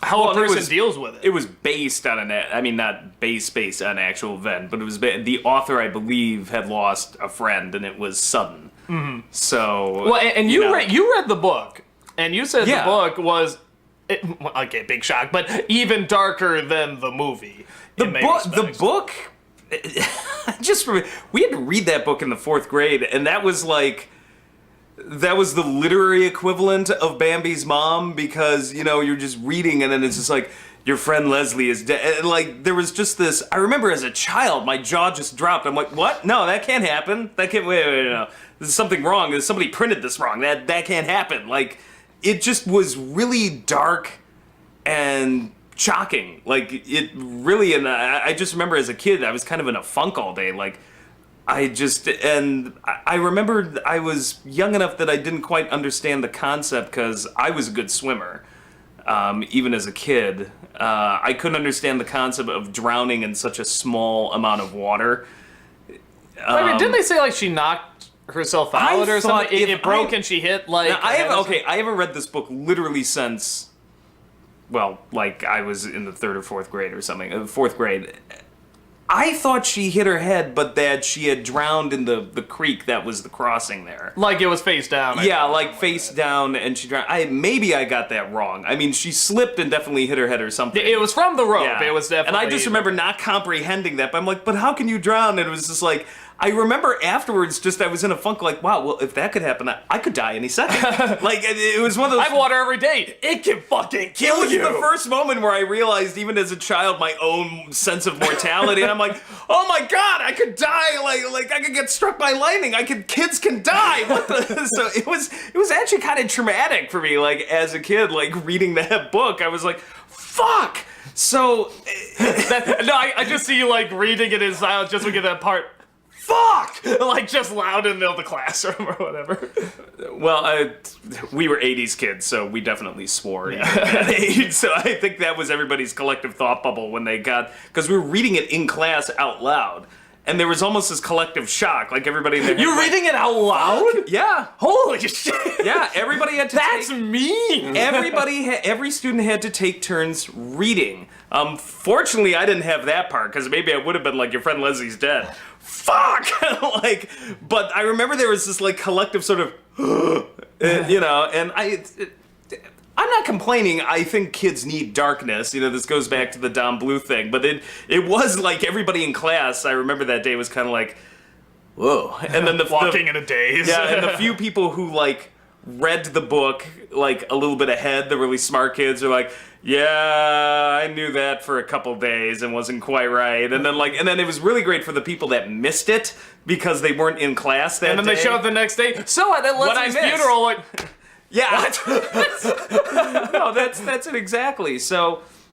how a person deals with it. It was based on not based on an actual event, but it was the author, I believe, had lost a friend, and it was sudden. Mm-hmm. So, well, and you read the book, and you said the book was, okay, big shock, but even darker than the movie. The book. We had to read that book in the 4th grade, and that was the literary equivalent of Bambi's mom, because, you're just reading and then it's just like, your friend Leslie is dead. And there was just this, I remember as a child, my jaw just dropped. I'm like, what? No, that can't happen. That can't, wait, no. There's something wrong. Somebody printed this wrong. That can't happen. It just was really dark and shocking. It really, and I just remember as a kid, I was kind of in a funk all day. I remember I was young enough that I didn't quite understand the concept because I was a good swimmer, even as a kid. I couldn't understand the concept of drowning in such a small amount of water. Didn't they say she knocked herself out or something? It broke and she hit I haven't read this book literally since, I was in the 3rd or 4th grade or something, 4th grade. I thought she hit her head, but that she had drowned in the creek that was the crossing there. It was face down. Face down, and she drowned. Maybe I got that wrong. She slipped and definitely hit her head or something. It was from the rope. Yeah. It was definitely... And I just remember not comprehending that, but I'm like, but how can you drown? And it was just I remember afterwards, I was in a funk, wow, well, if that could happen, I could die any second. It was one of those... I have water every day. It can fucking kill you. It was the first moment where I realized, even as a child, my own sense of mortality. And I'm like, oh my God, I could die. I could get struck by lightning. Kids can die. What the... So it was actually kind of traumatic for me, as a kid, reading that book. I was like, fuck. So... I just see you, reading it in silence just to get that part... Fuck! Just loud in the middle of the classroom or whatever. Well, we were 80s kids, so we definitely swore at that age. So I think that was everybody's collective thought bubble when they got... Because we were reading it in class out loud. And there was almost this collective shock, everybody in there... You're reading it out loud? Yeah. Holy shit! Yeah, everybody had to That's mean! Every student had to take turns reading. Fortunately, I didn't have that part, because maybe I would have been your friend Leslie's dead. Fuck! But I remember there was this, collective sort of... and I'm not complaining. I think kids need darkness. This goes back to the Don Bluth thing. But it was everybody in class, I remember that day was kind of whoa. And then walking in a daze. Yeah, and the few people who, read the book, a little bit ahead, the really smart kids are yeah, I knew that for a couple days and wasn't quite right. And then it was really great for the people that missed it because they weren't in class that day. And then they show up the next day. So at Leslie's funeral, yeah. No, that's it exactly. So